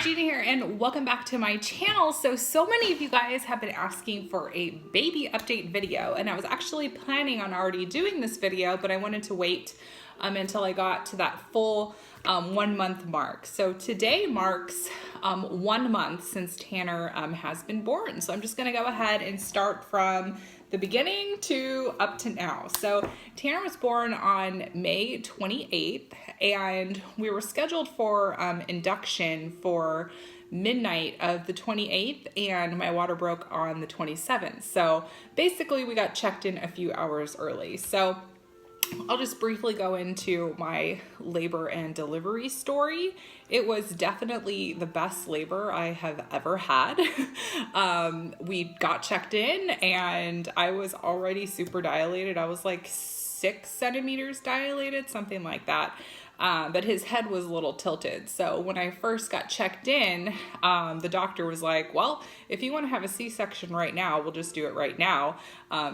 Gina here, and welcome back to my channel. So many of you guys have been asking for a baby update video, and I was actually planning on already doing this video, but I wanted to wait until I got to that full 1 month mark. So today marks 1 month since Tanner has been born. So I'm just gonna go ahead and start from the beginning to up to now. So Tanner was born on May 28th, and we were scheduled for induction for midnight of the 28th, and my water broke on the 27th. So basically we got checked in a few hours early. So I'll just briefly go into my labor and delivery story. It was definitely the best labor I have ever had. We got checked in and I was already super dilated. I was like 6 centimeters dilated, something like that. But his head was a little tilted. So when I first got checked in, the doctor was like, well, if you want to have a C-section right now, we'll just do it right now,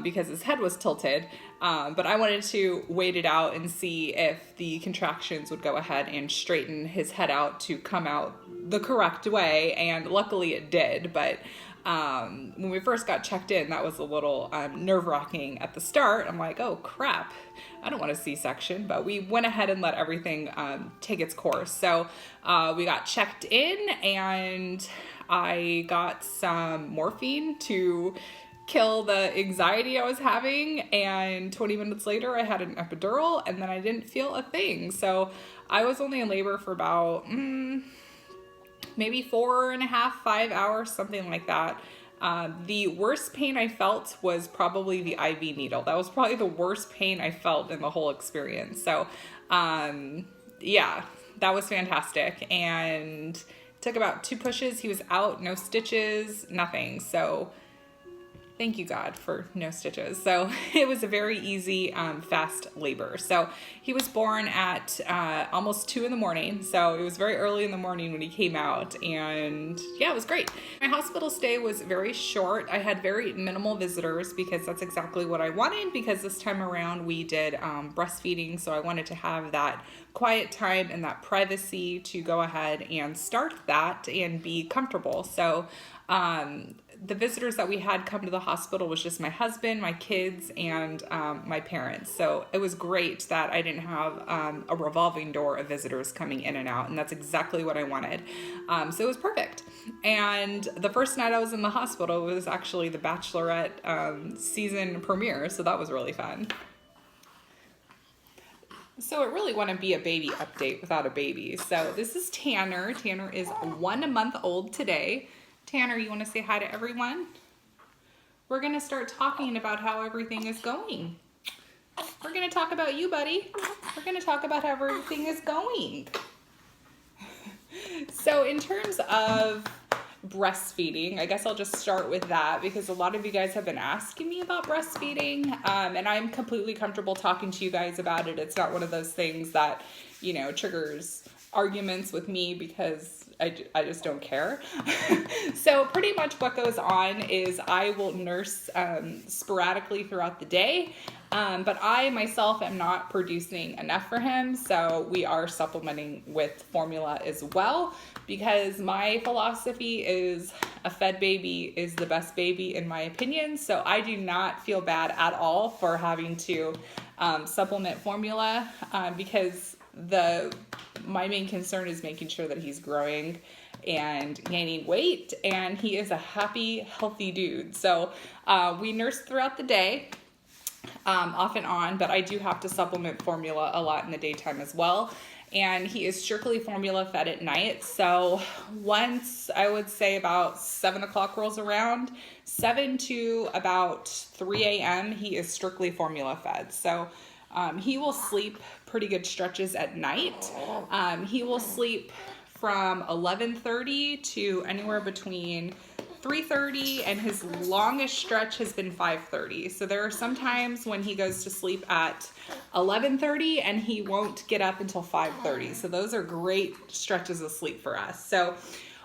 because his head was tilted. But I wanted to wait it out and see if the contractions would go ahead and straighten his head out to come out the correct way. And luckily it did. But when we first got checked in, that was a little nerve-wracking at the start. I'm like, oh crap, I don't want a C-section, but we went ahead and let everything take its course. So we got checked in, and I got some morphine to kill the anxiety I was having, and 20 minutes later I had an epidural, and then I didn't feel a thing. So I was only in labor for about maybe 4.5, 5 hours, something like that. The worst pain I felt was probably the IV needle. That was probably the worst pain I felt in the whole experience. So, yeah, that was fantastic. And it took about 2 pushes. He was out, no stitches, nothing. So thank you, God, for no stitches. So it was a very easy, fast labor. So he was born at almost 2 in the morning. So it was very early in the morning when he came out, and yeah, it was great. My hospital stay was very short. I had very minimal visitors because that's exactly what I wanted, because this time around we did breastfeeding. So I wanted to have that quiet time and that privacy to go ahead and start that and be comfortable. So the visitors that we had come to the hospital was just my husband, my kids, and my parents. So it was great that I didn't have a revolving door of visitors coming in and out, and that's exactly what I wanted. So it was perfect. And the first night I was in the hospital was actually the Bachelorette season premiere, so that was really fun. So it really wouldn't be a baby update without a baby. So this is Tanner. Tanner is 1 month old today. Tanner, you want to say hi to everyone? We're going to start talking about how everything is going. We're going to talk about you, buddy. We're going to talk about how everything is going. So in terms of breastfeeding, I guess I'll just start with that, because a lot of you guys have been asking me about breastfeeding, and I'm completely comfortable talking to you guys about it. It's not one of those things that, you know, triggers arguments with me, because I just don't care. So pretty much what goes on is I will nurse sporadically throughout the day, but I myself am not producing enough for him, so we are supplementing with formula as well, because my philosophy is a fed baby is the best baby in my opinion. So I do not feel bad at all for having to supplement formula, because my main concern is making sure that he's growing and gaining weight, and he is a happy, healthy dude. So we nurse throughout the day, off and on, but I do have to supplement formula a lot in the daytime as well. And he is strictly formula fed at night. So once, I would say about 7 o'clock rolls around, 7 to about 3 a.m., he is strictly formula fed. So he will sleep pretty good stretches at night. He will sleep from 11:30 to anywhere between 3:30, and his longest stretch has been 5:30. So there are some times when he goes to sleep at 11:30 and he won't get up until 5:30. So those are great stretches of sleep for us. So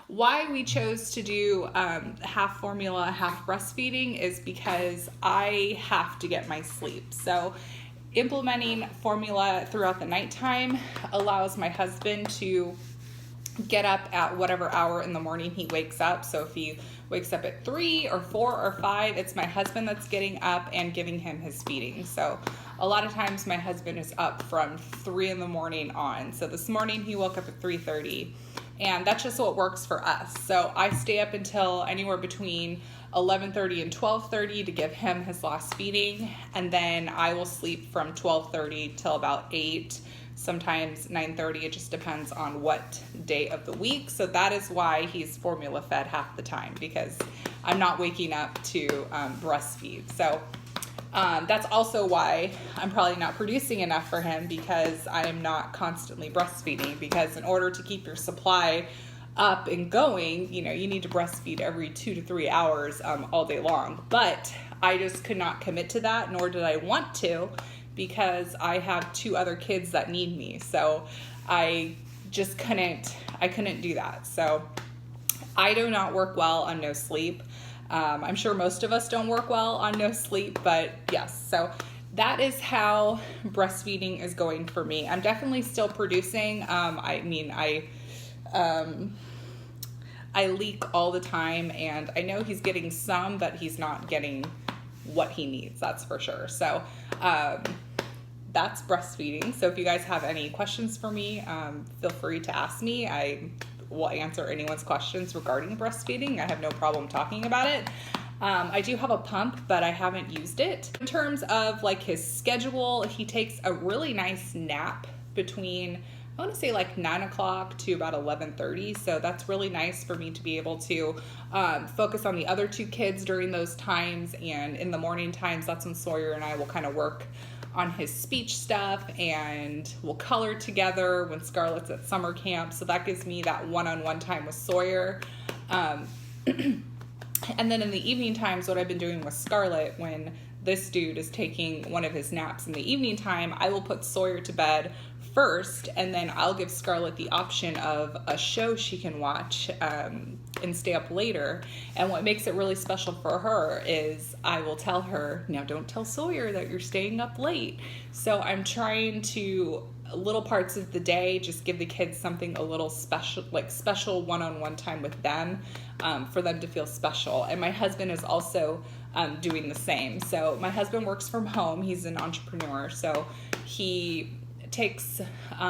why we chose to do half formula, half breastfeeding is because I have to get my sleep. So implementing formula throughout the nighttime allows my husband to get up at whatever hour in the morning he wakes up. So if he wakes up at 3 or 4 or 5, it's my husband that's getting up and giving him his feeding. So a lot of times my husband is up from 3 in the morning on. So this morning he woke up at 3:30, and that's just what works for us. So I stay up until anywhere between 11:30 and 12:30 to give him his last feeding, and then I will sleep from 12:30 till about 8, sometimes 9:30. It just depends on what day of the week. So that is why he's formula fed half the time, because I'm not waking up to breastfeed. So that's also why I'm probably not producing enough for him, because I am not constantly breastfeeding, because in order to keep your supply up and going, you need to breastfeed every 2 to 3 hours all day long. But I just could not commit to that, nor did I want to, because I have 2 other kids that need me. So I just couldn't do that. So I do not work well on no sleep. I'm sure most of us don't work well on no sleep, but yes. So that is how breastfeeding is going for me. I'm definitely still producing. I leak all the time, and I know he's getting some, but he's not getting what he needs, that's for sure. So that's breastfeeding. So if you guys have any questions for me, feel free to ask me. I will answer anyone's questions regarding breastfeeding. I have no problem talking about it. I do have a pump, but I haven't used it. In terms of like his schedule, he takes a really nice nap between, I want to say like 9 o'clock to about 11:30. So that's really nice for me to be able to focus on the other 2 kids during those times. And in the morning times, that's when Sawyer and I will kind of work on his speech stuff, and we'll color together when Scarlett's at summer camp. So that gives me that one-on-one time with Sawyer. And then in the evening times, what I've been doing with Scarlett, when this dude is taking one of his naps in the evening time, I will put Sawyer to bed first, and then I'll give Scarlett the option of a show she can watch and stay up later. And what makes it really special for her is I will tell her, now don't tell Sawyer that you're staying up late. So I'm trying to, little parts of the day, just give the kids something a little special, like special one-on-one time with them, for them to feel special. And my husband is also doing the same. So my husband works from home. He's an entrepreneur. So he takes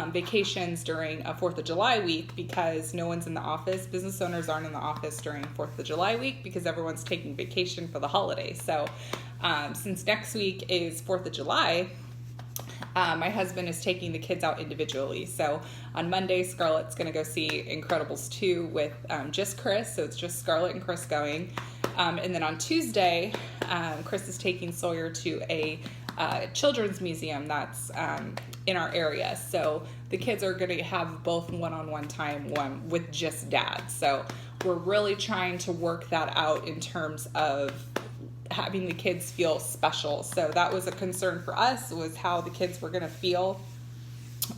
vacations during a 4th of July week, because no one's in the office. Business owners aren't in the office during 4th of July week because everyone's taking vacation for the holiday. So since next week is 4th of July, my husband is taking the kids out individually. So on Monday, Scarlett's going to go see Incredibles 2 with just Chris. So it's just Scarlett and Chris going. And then on Tuesday, Chris is taking Sawyer to a children's museum that's in our area. So the kids are going to have both one-on-one time, one with just dad. So we're really trying to work that out in terms of having the kids feel special. So that was a concern for us, was how the kids were going to feel,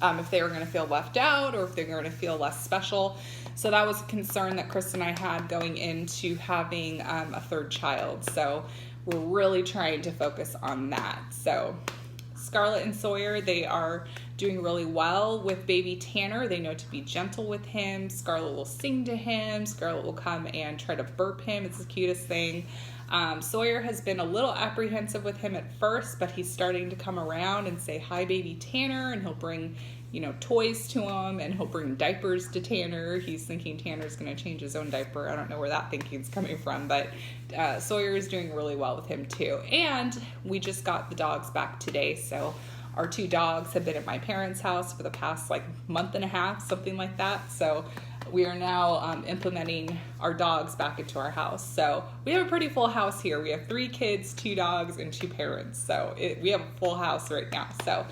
if they were going to feel left out or if they're going to feel less special. So that was a concern that Chris and I had going into having a 3rd child. So we're really trying to focus on that. So Scarlett and Sawyer, they are doing really well with baby Tanner. They know to be gentle with him. Scarlett will sing to him. Scarlett will come and try to burp him. It's the cutest thing. Sawyer has been a little apprehensive with him at first, but he's starting to come around and say, hi, baby Tanner, and he'll bring, toys to him, and he'll bring diapers to Tanner. He's thinking Tanner's going to change his own diaper. I don't know where that thinking's coming from, but Sawyer is doing really well with him too. And we just got the dogs back today, so our 2 dogs have been at my parents' house for the past month and a half, something like that. So we are now implementing our dogs back into our house. So we have a pretty full house here. We have 3 kids, 2 dogs, and 2 parents. So we have a full house right now. So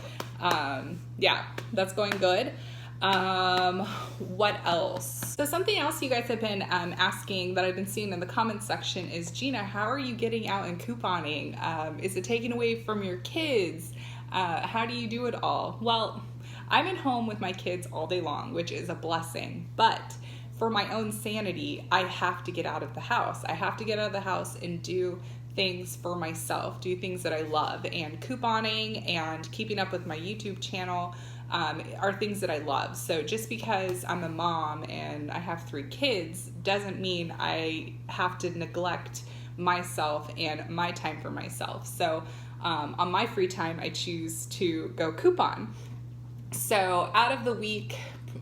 yeah, that's going good. What else? So something else you guys have been asking that I've been seeing in the comments section is, Gina, how are you getting out and couponing? Is it taken away from your kids? How do you do it all? Well, I'm at home with my kids all day long, which is a blessing, but for my own sanity, I have to get out of the house. I have to get out of the house and do things for myself, do things that I love, and couponing and keeping up with my YouTube channel are things that I love. So just because I'm a mom and I have 3 kids doesn't mean I have to neglect myself and my time for myself. So on my free time, I choose to go coupon. So out of the week,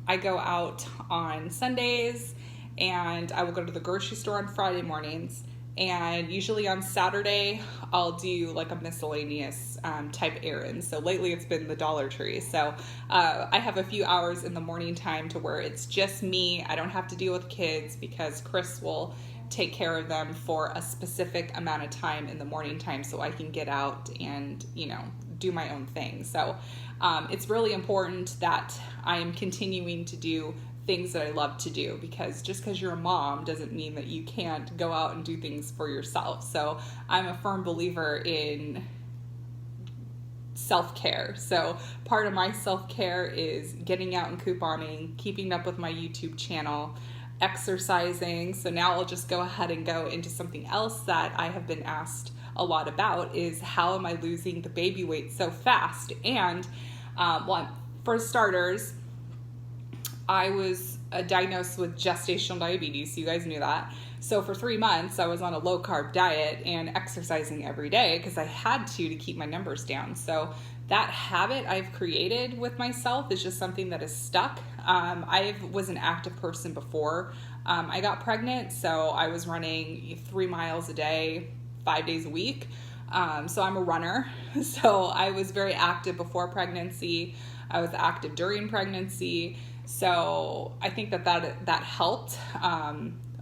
I go out on Sundays, and I will go to the grocery store on Friday mornings. And usually on Saturday, I'll do like a miscellaneous type errand. So lately it's been the Dollar Tree. So I have a few hours in the morning time to where it's just me. I don't have to deal with kids because Chris will take care of them for a specific amount of time in the morning time so I can get out and, do my own thing. So it's really important that I am continuing to do things that I love to do, because just because you're a mom doesn't mean that you can't go out and do things for yourself. So I'm a firm believer in self-care. So part of my self-care is getting out and couponing, keeping up with my YouTube channel, exercising. So now I'll just go ahead and go into something else that I have been asked a lot about, is how am I losing the baby weight so fast? And for starters, I was diagnosed with gestational diabetes. You guys knew that. So for 3 months, I was on a low carb diet and exercising every day because I had to keep my numbers down. So that habit I've created with myself is just something that is stuck. I was an active person before I got pregnant. So I was running 3 miles a day, 5 days a week. So I'm a runner. So I was very active before pregnancy. I was active during pregnancy. So I think that helped.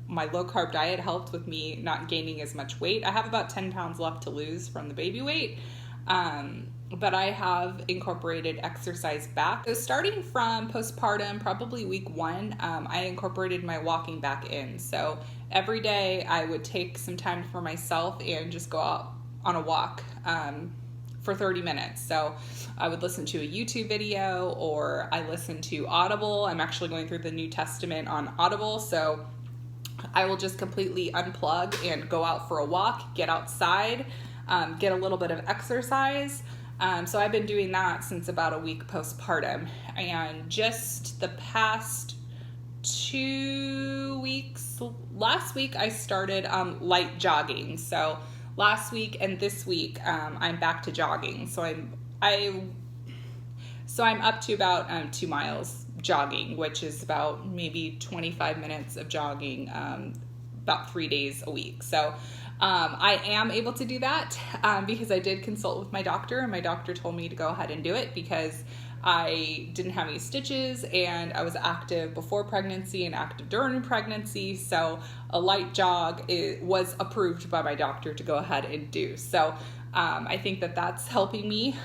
My low carb diet helped with me not gaining as much weight. I have about 10 pounds left to lose from the baby weight. But I have incorporated exercise back. So starting from postpartum, probably week 1, I incorporated my walking back in. So every day I would take some time for myself and just go out on a walk for 30 minutes. So I would listen to a YouTube video, or I listen to Audible. I'm actually going through the New Testament on Audible. So I will just completely unplug and go out for a walk, get outside, get a little bit of exercise. So I've been doing that since about a week postpartum. And just the past 2 weeks, last week I started light jogging. So last week and this week, I'm back to jogging. So I'm up to about 2 miles jogging, which is about maybe 25 minutes of jogging, about 3 days a week. So I am able to do that because I did consult with my doctor, and my doctor told me to go ahead and do it because I didn't have any stitches and I was active before pregnancy and active during pregnancy. So a light jog was approved by my doctor to go ahead and do. So I think that's helping me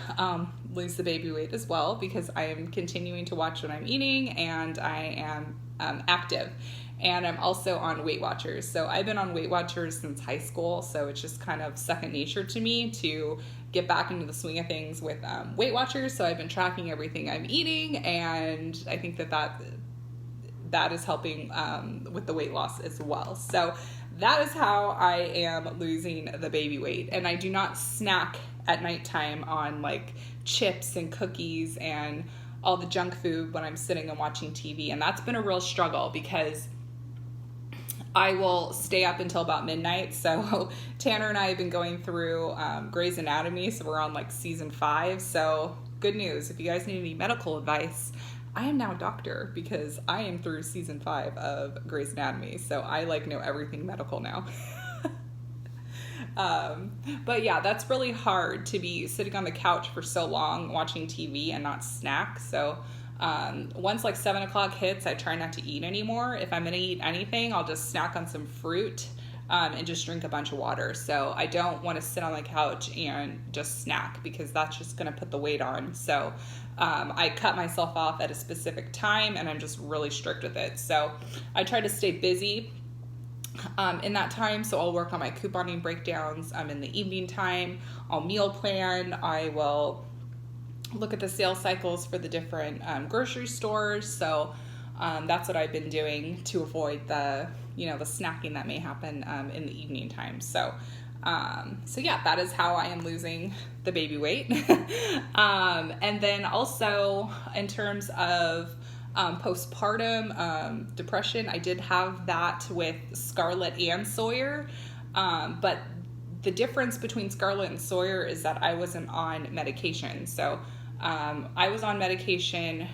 lose the baby weight as well, because I am continuing to watch what I'm eating and I am active. And I'm also on Weight Watchers. So I've been on Weight Watchers since high school. So it's just kind of second nature to me to get back into the swing of things with Weight Watchers. So I've been tracking everything I'm eating, and I think that is helping with the weight loss as well. So that is how I am losing the baby weight. And I do not snack at nighttime on like chips and cookies and all the junk food when I'm sitting and watching TV. And that's been a real struggle because I will stay up until about midnight. So Tanner and I have been going through Grey's Anatomy. So we're on like season 5. So good news. If you guys need any medical advice, I am now a doctor because I am through season 5 of Grey's Anatomy. So I know everything medical now. But yeah, that's really hard to be sitting on the couch for so long watching TV and not snack. So once 7 o'clock hits, I try not to eat anymore. If I'm going to eat anything, I'll just snack on some fruit and just drink a bunch of water. So I don't want to sit on the couch and just snack because that's just going to put the weight on. So I cut myself off at a specific time and I'm just really strict with it. So I try to stay busy in that time. So I'll work on my couponing breakdowns in the evening time. I'll meal plan. I will look at the sales cycles for the different grocery stores. So that's what I've been doing to avoid the snacking that may happen in the evening time. So So yeah, that is how I am losing the baby weight. And then also in terms of postpartum depression, I did have that with Scarlett and Sawyer. But the difference between Scarlett and Sawyer is that I wasn't on medication. So I was on medication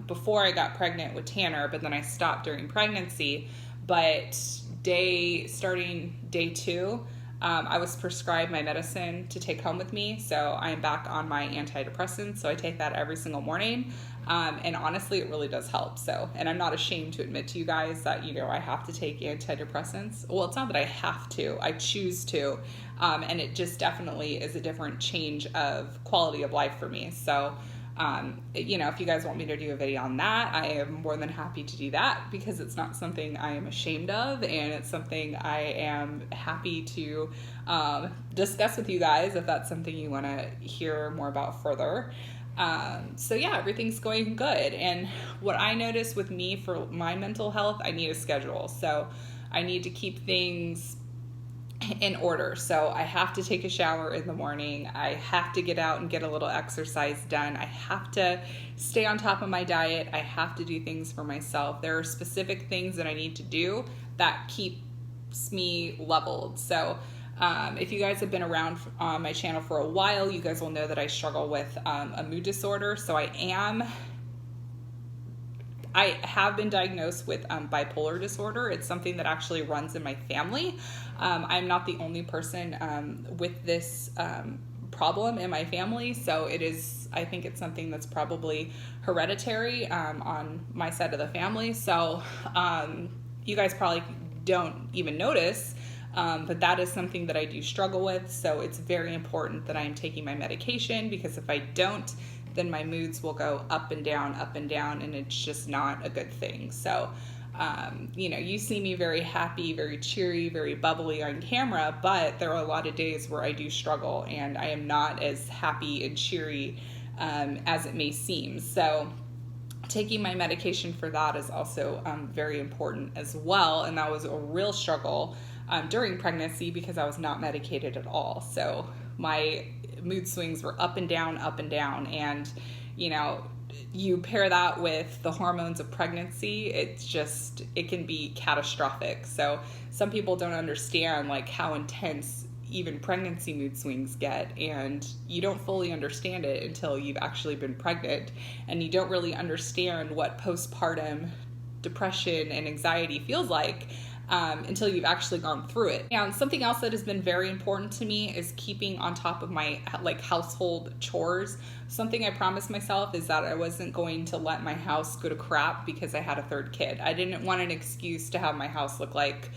before I got pregnant with Tanner, but then I stopped during pregnancy. But starting day 2, I was prescribed my medicine to take home with me. So I'm back on my antidepressants. So I take that every single morning. And honestly, it really does help. So, and I'm not ashamed to admit to you guys that, I have to take antidepressants. Well, it's not that I have to, I choose to. And it just definitely is a different change of quality of life for me. So, if you guys want me to do a video on that, I am more than happy to do that, because it's not something I am ashamed of, and it's something I am happy to discuss with you guys if that's something you want to hear more about further. So yeah, everything's going good. And what I notice with me for my mental health, I need a schedule. So I need to keep things in order. So I have to take a shower in the morning. I have to get out and get a little exercise done. I have to stay on top of my diet. I have to do things for myself. There are specific things that I need to do that keeps me leveled. So if you guys have been around on my channel for a while, you guys will know that I struggle with a mood disorder. So I have been diagnosed with bipolar disorder. It's something that actually runs in my family. I'm not the only person with this problem in my family. So I think it's something that's probably hereditary on my side of the family. So you guys probably don't even notice, but that is something that I do struggle with. So it's very important that I am taking my medication, because if I don't, then my moods will go up and down, and it's just not a good thing. So, you see me very happy, very cheery, very bubbly on camera, but there are a lot of days where I do struggle, and I am not as happy and cheery as it may seem. So taking my medication for that is also very important as well, and that was a real struggle during pregnancy, because I was not medicated at all. So my mood swings were up and down, and you pair that with the hormones of pregnancy, it can be catastrophic. So some people don't understand how intense even pregnancy mood swings get, and you don't fully understand it until you've actually been pregnant, and you don't really understand what postpartum depression and anxiety feels like until you've actually gone through it. And something else that has been very important to me is keeping on top of my household chores. Something I promised myself is that I wasn't going to let my house go to crap because I had a third kid. I didn't want an excuse to have my house look like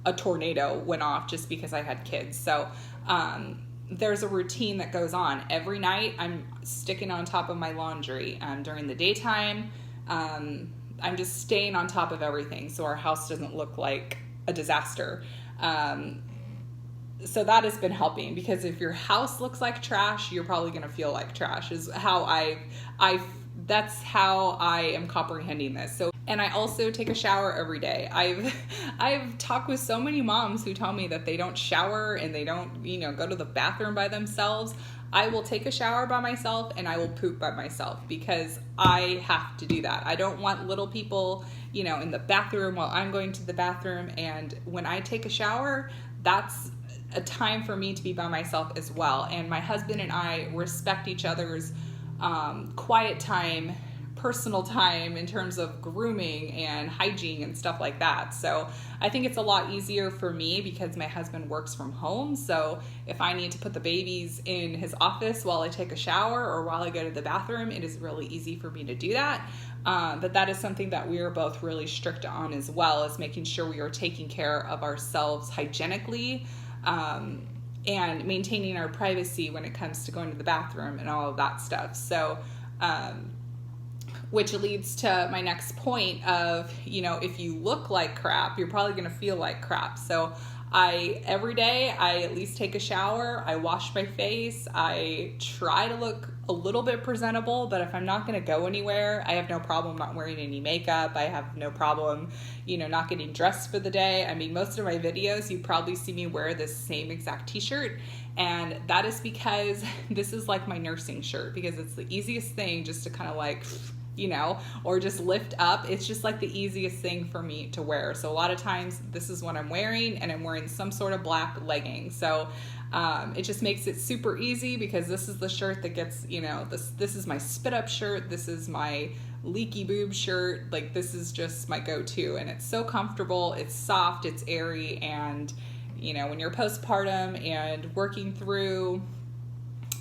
a tornado went off just because I had kids. So there's a routine that goes on. Every night I'm sticking on top of my laundry. During the daytime, I'm just staying on top of everything so our house doesn't look like a disaster. So that has been helping, because if your house looks like trash, you're probably going to feel like trash, is how that's how I am comprehending this. So, and I also take a shower every day. I've talked with so many moms who tell me that they don't shower and they don't, go to the bathroom by themselves. I will take a shower by myself and I will poop by myself, because I have to do that. I don't want little people, in the bathroom while I'm going to the bathroom. And when I take a shower, that's a time for me to be by myself as well. And my husband and I respect each other's quiet time, personal time, in terms of grooming and hygiene and stuff like that. So I think it's a lot easier for me because my husband works from home. So if I need to put the babies in his office while I take a shower or while I go to the bathroom, it is really easy for me to do that. But that is something that we are both really strict on as well, as making sure we are taking care of ourselves hygienically, and maintaining our privacy when it comes to going to the bathroom and all of that stuff. So, which leads to my next point of, if you look like crap, you're probably going to feel like crap. So Every day I at least take a shower, I wash my face, I try to look a little bit presentable, but if I'm not going to go anywhere, I have no problem not wearing any makeup. I have no problem, not getting dressed for the day. I mean, most of my videos, you probably see me wear this same exact t-shirt, and that is because this is like my nursing shirt, because it's the easiest thing just to kind of like, or just lift up. It's just like the easiest thing for me to wear. So a lot of times this is what I'm wearing, and I'm wearing some sort of black legging. So it just makes it super easy, because this is the shirt that gets, this is my spit up shirt. This is my leaky boob shirt. Like, this is just my go-to, and it's so comfortable. It's soft, it's airy. And, when you're postpartum and working through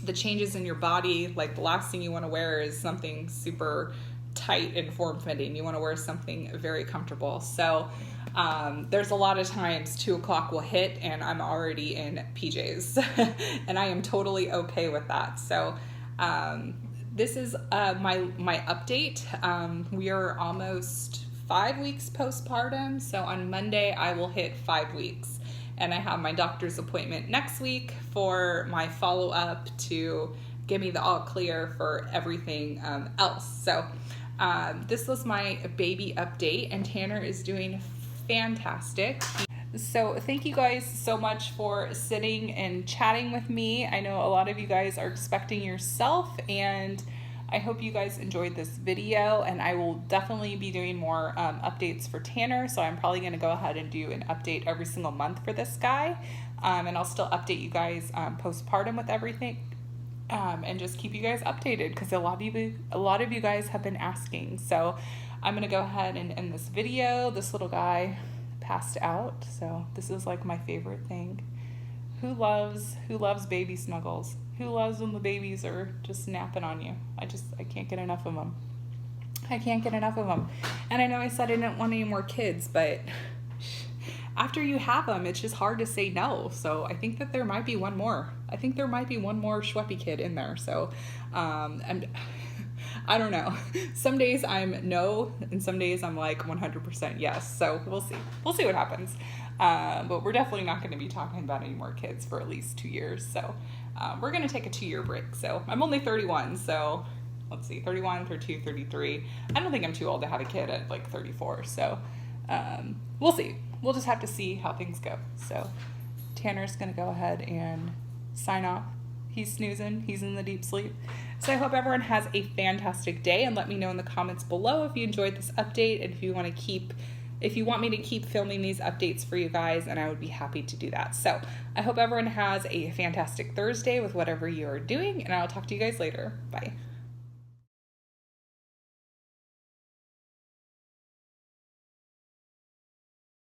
the changes in your body, like, the last thing you want to wear is something super tight and form-fitting. You want to wear something very comfortable. So there's a lot of times 2 o'clock will hit and I'm already in PJs and I am totally okay with that. So this is my update. We are almost 5 weeks postpartum. So on Monday I will hit 5 weeks. And I have my doctor's appointment next week for my follow-up to give me the all clear for everything else. So this was my baby update, and Tanner is doing fantastic. So thank you guys so much for sitting and chatting with me. I know a lot of you guys are expecting yourself, and I hope you guys enjoyed this video, and I will definitely be doing more updates for Tanner. So I'm probably going to go ahead and do an update every single month for this guy, and I'll still update you guys postpartum with everything, and just keep you guys updated, because a lot of you guys have been asking. So I'm going to go ahead and end this video. This little guy passed out, so this is like my favorite thing. Who loves baby snuggles? Who loves when the babies are just napping on you? I can't get enough of them. I can't get enough of them. And I know I said I didn't want any more kids, but after you have them, it's just hard to say no. So I think that there might be one more. I think there might be one more Schweppe kid in there. So I don't know. Some days I'm no, and some days I'm like 100% yes. So we'll see. We'll see what happens. But we're definitely not going to be talking about any more kids for at least 2 years. So we're going to take a 2-year break. So I'm only 31. So let's see, 31, 32, 33. I don't think I'm too old to have a kid at like 34. So we'll see. We'll just have to see how things go. So Tanner's going to go ahead and sign off. He's snoozing. He's in the deep sleep. So I hope everyone has a fantastic day, and let me know in the comments below if you enjoyed this update, and if you want me to keep filming these updates for you guys, and I would be happy to do that. So I hope everyone has a fantastic Thursday with whatever you are doing, and I'll talk to you guys later. Bye.